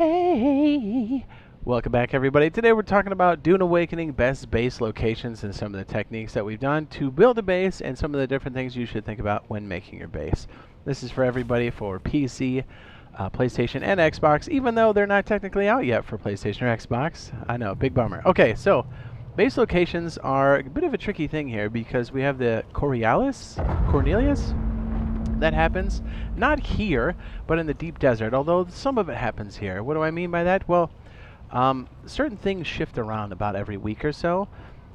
Hey! Welcome back, everybody. Today we're talking about Dune Awakening, best base locations, and some of the techniques that we've done to build a base, and some of the different things you should think about when making your base. This is for everybody for PC, PlayStation, and Xbox, even though they're not technically out yet for PlayStation or Xbox. I know, big bummer. Okay, so base locations are a bit of a tricky thing here because we have the Cornelius? That happens not here, but in the deep desert, although some of it happens here. What do I mean by that? Well, certain things shift around about every week or so,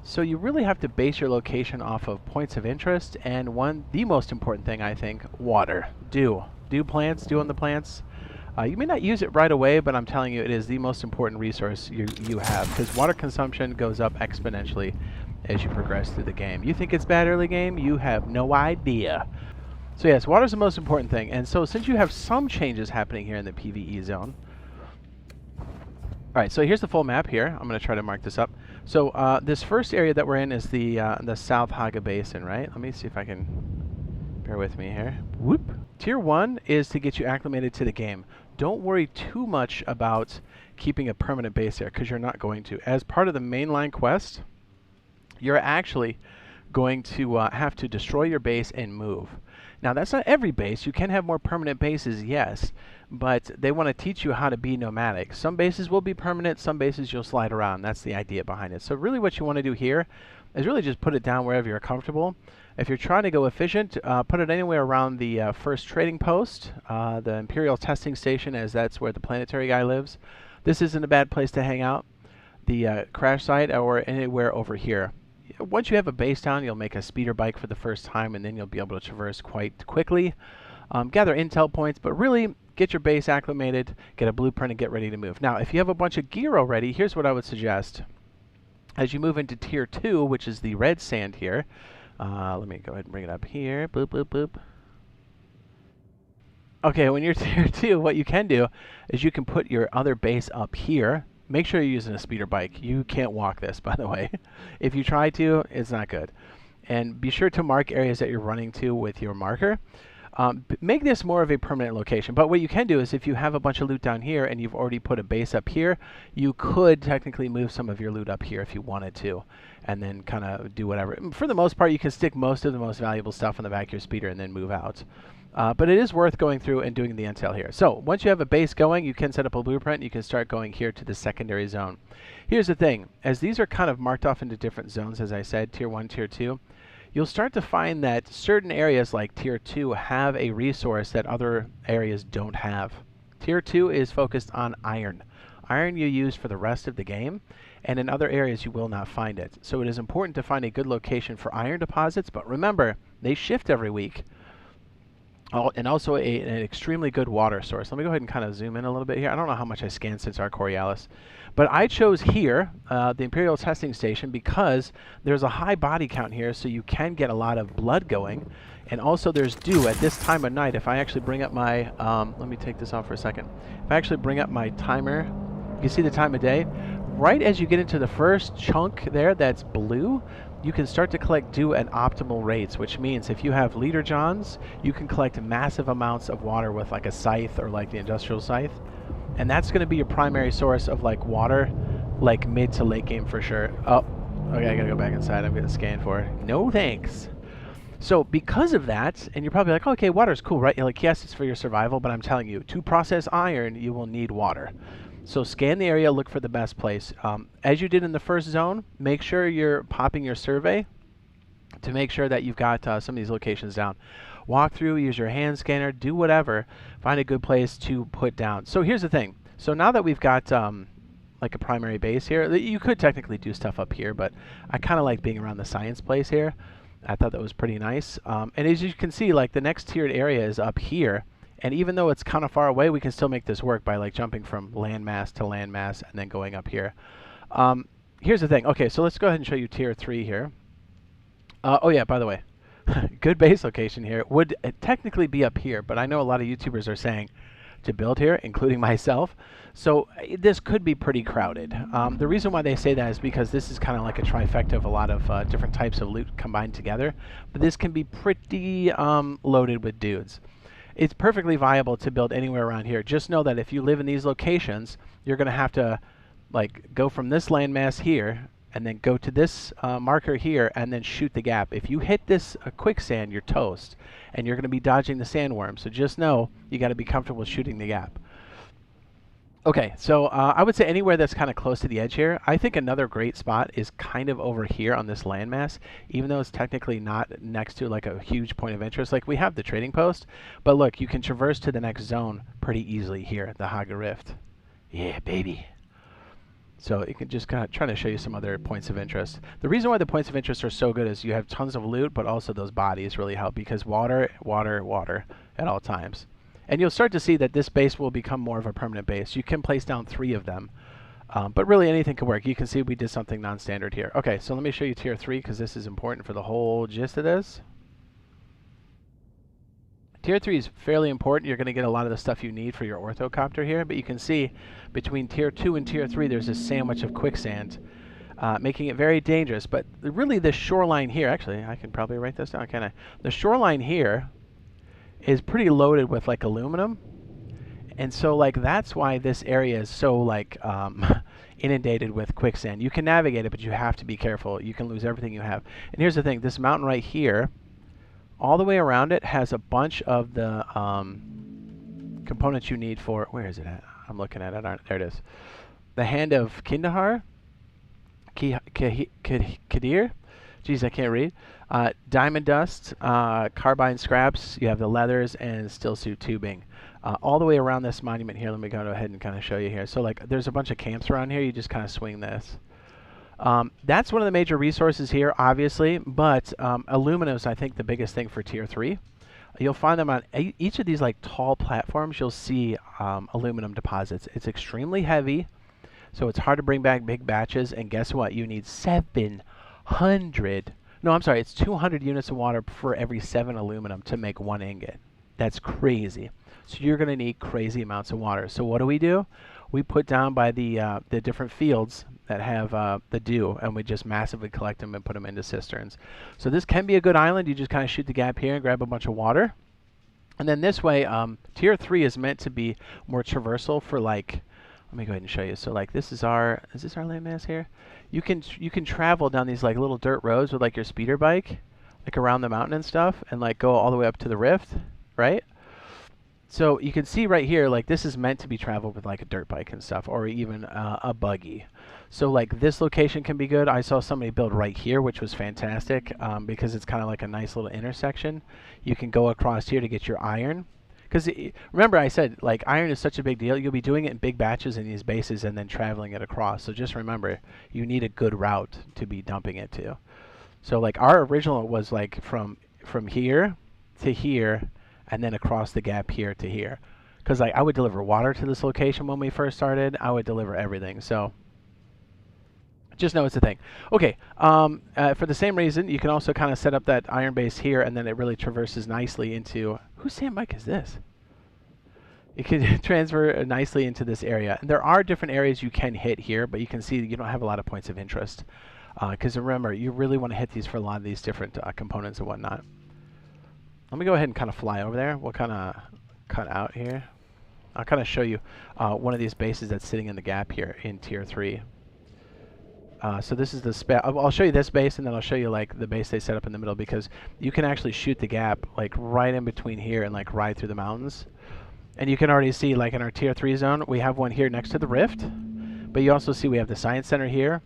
so you really have to base your location off of points of interest, and the most important thing, I think, water. Dew on the plants. You may not use it right away, but I'm telling you, it is the most important resource you have, because water consumption goes up exponentially as you progress through the game. You think it's bad early game? You have no idea. So yes, water is the most important thing, and so since you have some changes happening here in the PvE zone. Alright, so here's the full map here. I'm going to try to mark this up. So this first area that we're in is the South Haga Basin, right? Let me see if I can... Bear with me here. Whoop! Tier 1 is to get you acclimated to the game. Don't worry too much about keeping a permanent base there, because you're not going to. As part of the mainline quest, you're actually going to have to destroy your base and move. Now, that's not every base. You can have more permanent bases, yes, but they want to teach you how to be nomadic. Some bases will be permanent, some bases you'll slide around. That's the idea behind it. So really what you want to do here is really just put it down wherever you're comfortable. If you're trying to go efficient, put it anywhere around the first trading post, the Imperial testing station, as that's where the planetary guy lives. This isn't a bad place to hang out. The crash site, or anywhere over here. Once you have a base down, you'll make a speeder bike for the first time, and then you'll be able to traverse quite quickly. Gather intel points, but really get your base acclimated, get a blueprint, and get ready to move. Now, if you have a bunch of gear already, here's what I would suggest. As you move into Tier 2, which is the red sand here, let me go ahead and bring it up here. Boop, boop, boop. Okay, when you're Tier 2, what you can do is you can put your other base up here. Make sure you're using a speeder bike. You can't walk this, by the way. If you try to, it's not good. And be sure to mark areas that you're running to with your marker. Make this more of a permanent location. But what you can do is if you have a bunch of loot down here and you've already put a base up here, you could technically move some of your loot up here if you wanted to, and then kind of do whatever. For the most part, you can stick most of the most valuable stuff on the back of your speeder and then move out. But it is worth going through and doing the intel here. So once you have a base going, you can set up a blueprint. You can start going here to the secondary zone. Here's the thing. As these are kind of marked off into different zones, as I said, Tier 1, Tier 2, you'll start to find that certain areas like Tier 2 have a resource that other areas don't have. Tier 2 is focused on iron. Iron you use for the rest of the game, and in other areas you will not find it. So it is important to find a good location for iron deposits, but remember, they shift every week. And also an extremely good water source. Let me go ahead and kind of zoom in a little bit here. I don't know how much I scanned since our Coriolis. But I chose here, the Imperial testing station, because there's a high body count here, so you can get a lot of blood going. And also there's dew at this time of night. If I actually bring up my, let me take this off for a second. If I actually bring up my timer, you can see the time of day. Right as you get into the first chunk there that's blue, you can start to collect dew at optimal rates, which means if you have leader johns, you can collect massive amounts of water with like a scythe or like the industrial scythe. And that's going to be your primary source of like water, like mid to late game for sure. Oh, okay, I gotta go back inside. I'm gonna scan for it. No thanks. So because of that, and you're probably like, okay, water's cool, right? You're like, yes, it's for your survival, but I'm telling you, to process iron, you will need water. So scan the area, look for the best place. As you did in the first zone, make sure you're popping your survey to make sure that you've got some of these locations down. Walk through, use your hand scanner, do whatever. Find a good place to put down. So here's the thing. So now that we've got like a primary base here, you could technically do stuff up here, but I kind of like being around the science place here. I thought that was pretty nice. And as you can see, like the next tiered area is up here. And even though it's kind of far away, we can still make this work by like jumping from landmass to landmass and then going up here. Here's the thing. Okay, so let's go ahead and show you Tier 3 here. Oh yeah, by the way, good base location here. Would technically be up here, but I know a lot of YouTubers are saying to build here, including myself. So this could be pretty crowded. The reason why they say that is because this is kind of like a trifecta of a lot of different types of loot combined together. But this can be pretty loaded with dudes. it's perfectly viable to build anywhere around here. Just know that if you live in these locations, you're going to have to like go from this landmass here and then go to this marker here and then shoot the gap. If you hit this quicksand, you're toast, and you're going to be dodging the sandworm. So just know you got to be comfortable shooting the gap. Okay, so I would say anywhere that's kind of close to the edge here. I think another great spot is kind of over here on this landmass, even though it's technically not next to like a huge point of interest. Like we have the trading post, but look, you can traverse to the next zone pretty easily here at the Haga Rift. Yeah, baby. So you can just kind of trying to show you some other points of interest. The reason why the points of interest are so good is you have tons of loot, but also those bodies really help because water, water, water at all times. And you'll start to see that this base will become more of a permanent base. You can place down 3 of them, but really anything can work. You can see we did something non-standard here. Okay, so let me show you tier 3 because this is important for the whole gist of this. Tier 3 is fairly important. You're going to get a lot of the stuff you need for your orthocopter here, but you can see between tier 2 and tier 3 there's this sandwich of quicksand, making it very dangerous. But really the shoreline here, actually I can probably write this down, can't I? The shoreline here is pretty loaded with like aluminum, and so like that's why this area is so like inundated with quicksand. You can navigate it, but you have to be careful. You can lose everything you have. And here's the thing, this mountain right here, all the way around it has a bunch of the components you need for, where is it at? I'm looking at it, there it is. The Hand of Kandahar, Kadir, geez, I can't read. Diamond dust, carbine scraps, you have the leathers, and steel suit tubing. All the way around this monument here, let me go ahead and kind of show you here. So like there's a bunch of camps around here, you just kind of swing this. That's one of the major resources here, obviously, but aluminum is, I think, the biggest thing for tier 3. You'll find them on each of these like tall platforms. You'll see aluminum deposits. It's extremely heavy, so it's hard to bring back big batches. And guess what? You need 700. No, I'm sorry. It's 200 units of water for every 7 aluminum to make 1 ingot. That's crazy. So you're going to need crazy amounts of water. So what do? We put down by the different fields that have the dew, and we just massively collect them and put them into cisterns. So this can be a good island. You just kind of shoot the gap here and grab a bunch of water. And then this way, tier 3 is meant to be more traversal for like, let me go ahead and show you. So like this is our, is this our landmass here? You can travel down these like little dirt roads with like your speeder bike, like around the mountain and stuff, and like go all the way up to the rift, right? So you can see right here, like this is meant to be traveled with like a dirt bike and stuff, or even a buggy. So like this location can be good. I saw somebody build right here, which was fantastic because it's kind of like a nice little intersection. You can go across here to get your iron. Because remember I said like iron is such a big deal. You'll be doing it in big batches in these bases and then traveling it across. So just remember, you need a good route to be dumping it to. So like our original was like from here to here, and then across the gap here to here. Because like I would deliver water to this location when we first started. I would deliver everything. So just know it's a thing. Okay, for the same reason, you can also kind of set up that iron base here, and then it really traverses nicely into, whose sandbike is this? It can transfer nicely into this area. And there are different areas you can hit here, but you can see that you don't have a lot of points of interest. Because remember, you really want to hit these for a lot of these different components and whatnot. Let me go ahead and kind of fly over there. We'll kind of cut out here. I'll kind of show you one of these bases that's sitting in the gap here in tier 3. So this is the I'll show you this base, and then I'll show you like the base they set up in the middle, because you can actually shoot the gap like right in between here and like ride through the mountains. And you can already see like in our tier 3 zone, we have one here next to the rift, but you also see we have the science center here.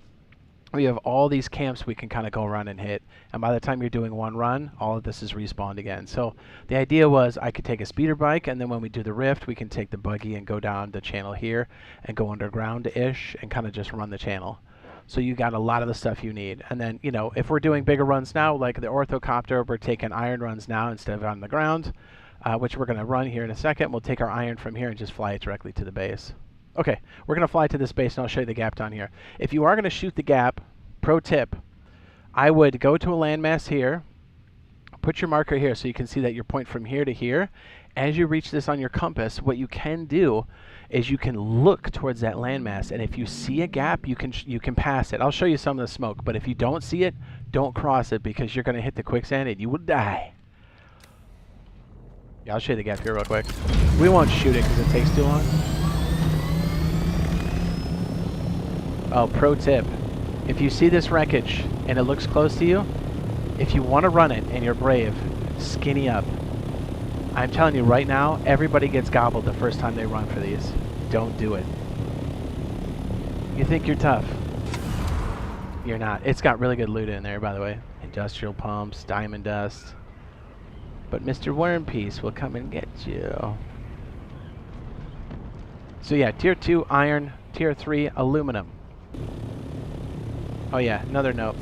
We have all these camps we can kind of go around and hit, and by the time you're doing one run, all of this is respawned again. So the idea was I could take a speeder bike, and then when we do the rift, we can take the buggy and go down the channel here and go underground-ish and kind of just run the channel. So you got a lot of the stuff you need. And then, you know, if we're doing bigger runs now, like the orthocopter, we're taking iron runs now instead of on the ground, which we're going to run here in a second. We'll take our iron from here and just fly it directly to the base. Okay, we're going to fly to this base, and I'll show you the gap down here. If you are going to shoot the gap, pro tip, I would go to a landmass here, put your marker here so you can see that your point from here to here. As you reach this on your compass, what you can do is you can look towards that landmass, and if you see a gap, you can pass it. I'll show you some of the smoke, but if you don't see it, don't cross it, because you're going to hit the quicksand and you will die. Yeah, I'll show you the gap here real quick. We won't shoot it because it takes too long. Oh, pro tip. If you see this wreckage and it looks close to you, if you want to run it and you're brave, skinny up. I'm telling you right now, everybody gets gobbled the first time they run for these. Don't do it. You think you're tough. You're not. It's got really good loot in there, by the way. Industrial pumps, diamond dust. But Mr. Worm Piece will come and get you. So yeah, tier 2 iron, tier 3 aluminum. Oh yeah, another note.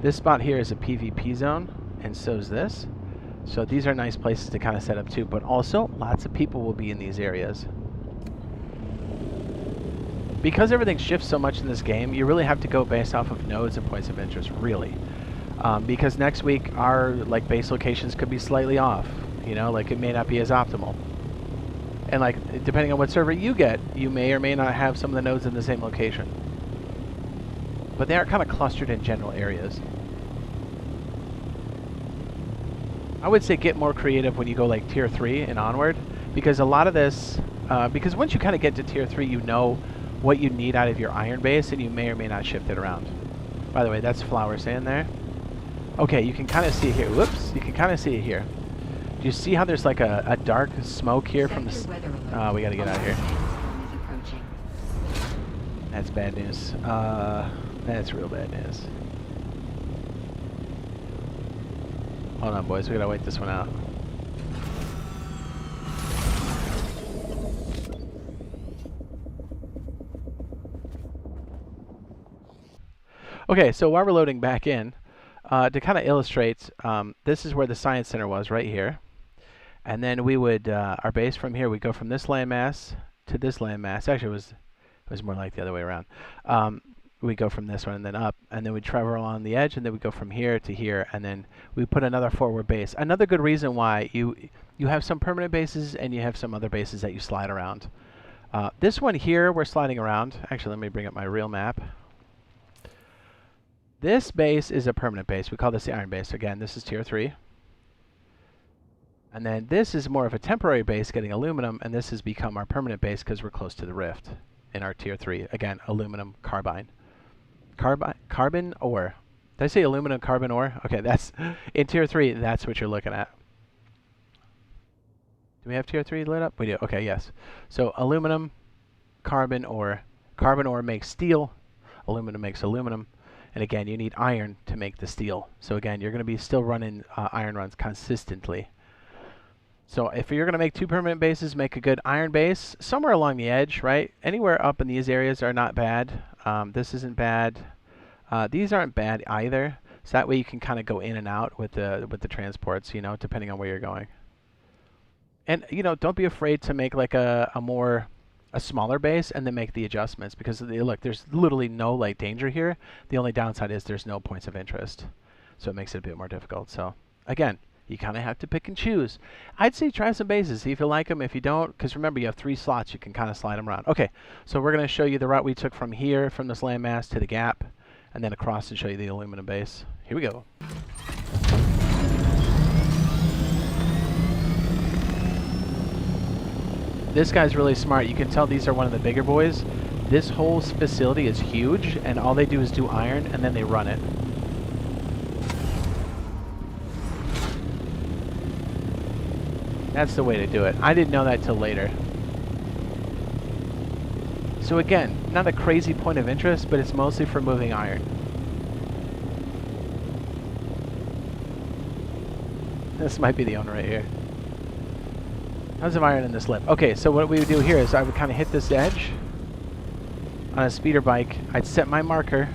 This spot here is a PvP zone, and so is this. So these are nice places to kind of set up too, but also lots of people will be in these areas. Because everything shifts so much in this game, you really have to go based off of nodes and points of interest, really. Because next week our base locations could be slightly off, you know, like it may not be as optimal. And depending on what server you get, you may or may not have some of the nodes in the same location. But they are kind of clustered in general areas. I would say get more creative when you go tier 3 and onward, because a lot of this, because once you kind of get to tier 3, you know what you need out of your iron base, and you may or may not shift it around. By the way, that's flower sand there. Okay, you can kind of see it here. Whoops, you can kind of see it here. Do you see how there's a dark smoke here from the... Oh, we gotta get out of here. That's bad news. That's real bad news. Hold on, boys. We gotta wait this one out. Okay, so while we're loading back in, to kind of illustrate, this is where the science center was, right here. And then we would, our base from here, we'd go from this landmass to this landmass. Actually, it was more like the other way around. We go from this one and then up, and then we travel along the edge, and then we go from here to here, and then we put another forward base. Another good reason why you have some permanent bases and you have some other bases that you slide around. This one here, we're sliding around. Actually, let me bring up my real map. This base is a permanent base. We call this the iron base. Again, this is tier 3. And then this is more of a temporary base getting aluminum, and this has become our permanent base because we're close to the rift in our tier 3. Again, aluminum carbine. Carbon ore. Did I say aluminum carbon ore? Okay, that's in tier 3, that's what you're looking at. Do we have tier 3 lit up? We do. Okay, yes. So aluminum, carbon ore. Carbon ore makes steel. Aluminum makes aluminum. And again, you need iron to make the steel. So again, you're going to be still running iron runs consistently. So if you're going to make 2 permanent bases, make a good iron base somewhere along the edge, right? Anywhere up in these areas are not bad. This isn't bad. These aren't bad either. So that way you can kind of go in and out with the transports, you know, depending on where you're going. And you know, don't be afraid to make a smaller base and then make the adjustments, because look, there's literally no danger here. The only downside is there's no points of interest, so it makes it a bit more difficult. So again, you kind of have to pick and choose. I'd say try some bases, see if you like them. If you don't, because remember you have 3 slots, you can kind of slide them around. Okay, so we're going to show you the route we took from here, from this landmass to the gap, and then across to show you the aluminum base. Here we go. This guy's really smart. You can tell these are one of the bigger boys. This whole facility is huge, and all they do is do iron, and then they run it. That's the way to do it. I didn't know that till later. So again, not a crazy point of interest, but it's mostly for moving iron. This might be the owner right here. Tons of iron in this lip. Okay, so what we would do here is I would kind of hit this edge on a speeder bike. I'd set my marker.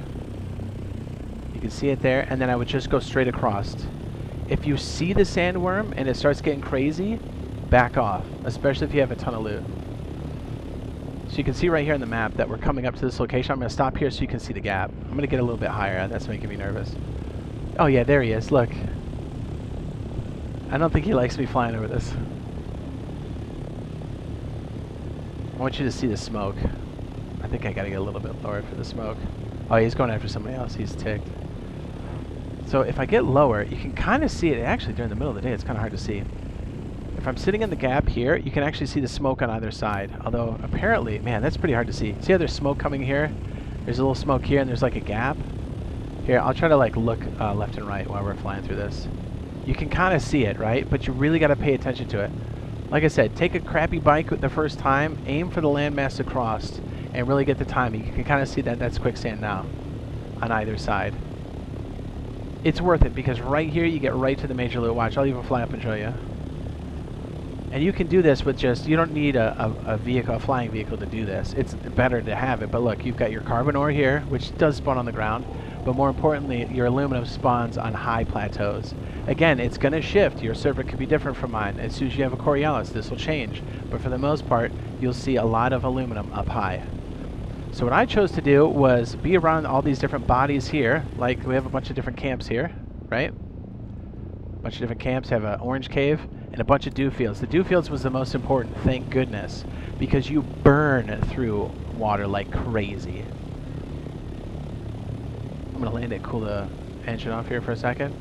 You can see it there, and then I would just go straight across. If you see the sandworm and it starts getting crazy, back off, especially if you have a ton of loot. So you can see right here on the map that we're coming up to this location. I'm going to stop here so you can see the gap. I'm going to get a little bit higher. That's making me nervous. Oh yeah, there he is. Look. I don't think he likes me flying over this. I want you to see the smoke. I think I got to get a little bit lower for the smoke. Oh, he's going after somebody else. He's ticked. So if I get lower, you can kind of see it. Actually, during the middle of the day, it's kind of hard to see. If I'm sitting in the gap here, you can actually see the smoke on either side. Although, apparently, man, that's pretty hard to see. See how there's smoke coming here? There's a little smoke here, and there's like a gap. Here, I'll try to like look left and right while we're flying through this. You can kind of see it, right? But you really got to pay attention to it. Like I said, take a crappy bike the first time, aim for the landmass across, and really get the timing. You can kind of see that that's quicksand now on either side. It's worth it because right here you get right to the major loot. Watch, I'll even fly up and show you. And you can do this with just, you don't need a vehicle, a flying vehicle to do this. It's better to have it. But look, you've got your carbon ore here, which does spawn on the ground. But more importantly, your aluminum spawns on high plateaus. Again, it's going to shift. Your server could be different from mine. As soon as you have a Coriolis, this will change. But for the most part, you'll see a lot of aluminum up high. So what I chose to do was be around all these different bodies here. Like, we have a bunch of different camps here, right? A bunch of different camps have an orange cave and a bunch of dew fields. The dew fields was the most important, thank goodness, because you burn through water like crazy. I'm going to land it, cool the engine off here for a second.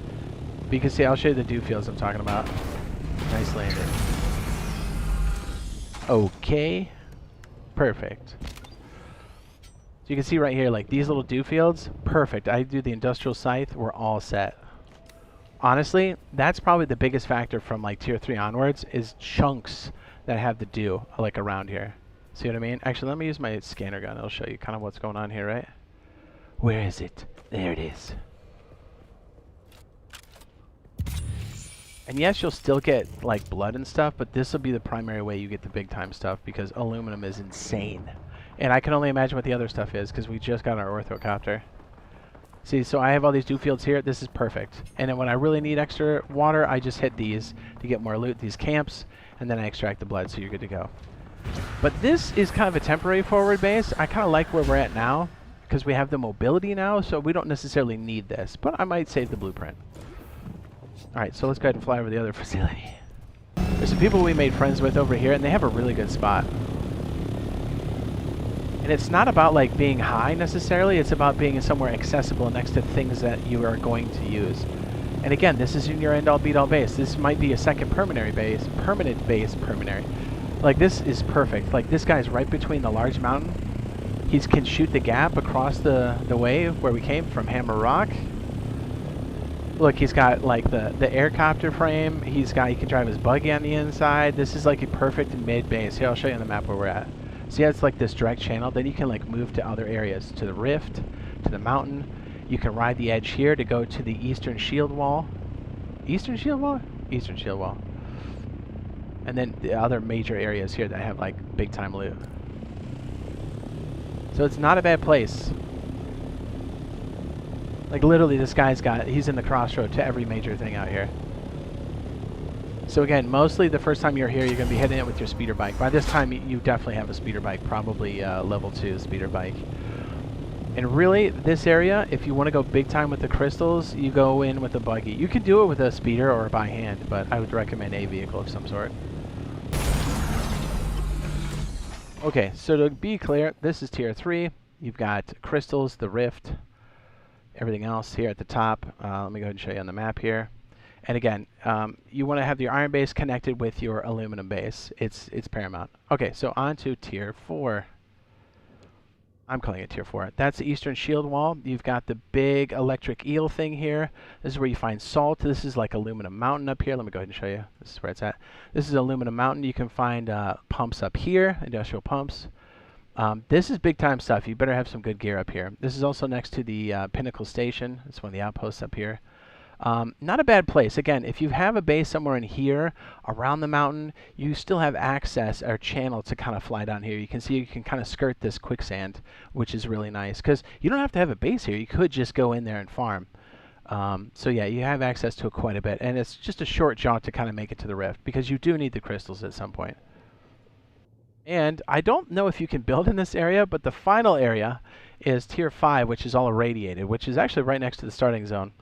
But you can see, I'll show you the dew fields I'm talking about. Nice landing. Okay. Perfect. So you can see right here, like these little dew fields, perfect. I do the industrial scythe, we're all set. Honestly, that's probably the biggest factor from like tier 3 onwards is chunks that have the dew like around here. See what I mean? Actually, let me use my scanner gun. It'll show you kind of what's going on here, right? Where is it? There it is. And yes, you'll still get like blood and stuff, but this will be the primary way you get the big time stuff because aluminum is insane. And I can only imagine what the other stuff is because we just got our orthocopter. See, so I have all these dew fields here. This is perfect. And then when I really need extra water, I just hit these to get more loot, these camps, and then I extract the blood, so you're good to go. But this is kind of a temporary forward base. I kind of like where we're at now because we have the mobility now, so we don't necessarily need this. But I might save the blueprint. All right, so let's go ahead and fly over the other facility. There's some people we made friends with over here, and they have a really good spot. And it's not about like being high necessarily, it's about being somewhere accessible next to things that you are going to use. And again, this isn't your end all beat all base. This might be a second permanent base. Like this is perfect. Like this guy's right between the large mountain. He can shoot the gap across the way where we came from Hammer Rock. Look, he's got like the aircopter frame. He can drive his buggy on the inside. This is like a perfect mid base. Here, I'll show you on the map where we're at. See how it's like this direct channel? Then you can like move to other areas, to the rift, to the mountain. You can ride the edge here to go to the eastern shield wall. Eastern shield wall? Eastern shield wall. And then the other major areas here that have like big time loot. So it's not a bad place. Like literally this guy's he's in the crossroad to every major thing out here. So again, mostly the first time you're here, you're going to be hitting it with your speeder bike. By this time, you definitely have a speeder bike, probably level 2 speeder bike. And really, this area, if you want to go big time with the crystals, you go in with a buggy. You could do it with a speeder or by hand, but I would recommend a vehicle of some sort. Okay, so to be clear, this is tier 3. You've got crystals, the rift, everything else here at the top. Let me go ahead and show you on the map here. And again, you want to have your iron base connected with your aluminum base. It's paramount. Okay, so on to tier 4. I'm calling it tier 4. That's the eastern shield wall. You've got the big electric eel thing here. This is where you find salt. This is like aluminum mountain up here. Let me go ahead and show you. This is where it's at. This is aluminum mountain. You can find pumps up here, industrial pumps. This is big time stuff. You better have some good gear up here. This is also next to the Pinnacle Station. It's one of the outposts up here. Not a bad place. Again, if you have a base somewhere in here around the mountain, you still have access or channel to kind of fly down here. You can see you can kind of skirt this quicksand, which is really nice because you don't have to have a base here. You could just go in there and farm. So yeah, you have access to it quite a bit, and it's just a short jaunt to kind of make it to the rift because you do need the crystals at some point. And I don't know if you can build in this area, but the final area is tier 5, which is all irradiated, which is actually right next to the starting zone.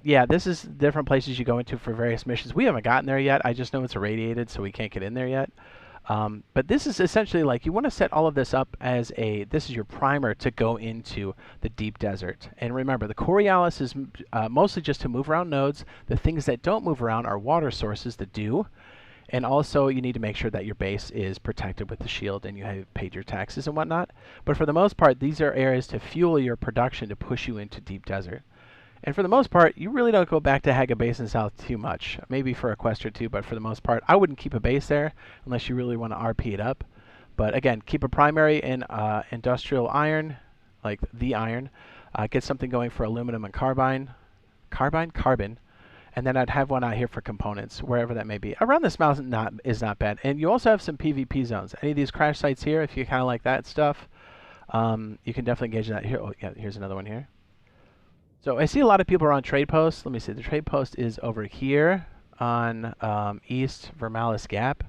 Yeah, this is different places you go into for various missions. We haven't gotten there yet. I just know it's irradiated, so we can't get in there yet. But this is essentially like you want to set all of this up as this is your primer to go into the deep desert. And remember, the Coriolis is mostly just to move around nodes. The things that don't move around are water sources, the dew, And also, you need to make sure that your base is protected with the shield and you have paid your taxes and whatnot. But for the most part, these are areas to fuel your production to push you into deep desert. And for the most part, you really don't go back to Haga Basin South too much. Maybe for a quest or two, but for the most part, I wouldn't keep a base there unless you really want to RP it up. But again, keep a primary in industrial iron, like the iron. Get something going for aluminum and carbon. And then I'd have one out here for components, wherever that may be. Around this mountain is not bad. And you also have some PvP zones. Any of these crash sites here, if you kind of like that stuff, you can definitely engage in that here. Oh, yeah, here's another one here. So I see a lot of people are on trade posts. Let me see. The trade post is over here on East Vermalis Gap.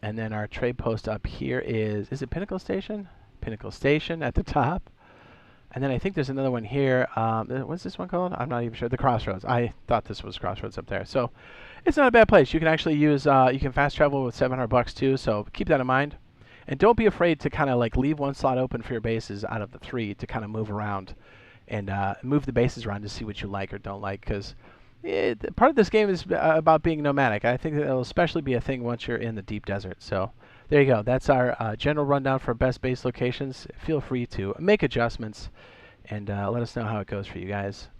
And then our trade post up here is it Pinnacle Station? Pinnacle Station at the top. And then I think there's another one here. What's this one called? I'm not even sure. The Crossroads. I thought this was Crossroads up there. So it's not a bad place. You can actually use, you can fast travel with $700 too. So keep that in mind. And don't be afraid to kind of like leave one slot open for your bases out of the 3 to kind of move around and move the bases around to see what you like or don't like. Because part of this game is about being nomadic. I think that it'll especially be a thing once you're in the deep desert. So there you go. That's our general rundown for best base locations. Feel free to make adjustments and let us know how it goes for you guys.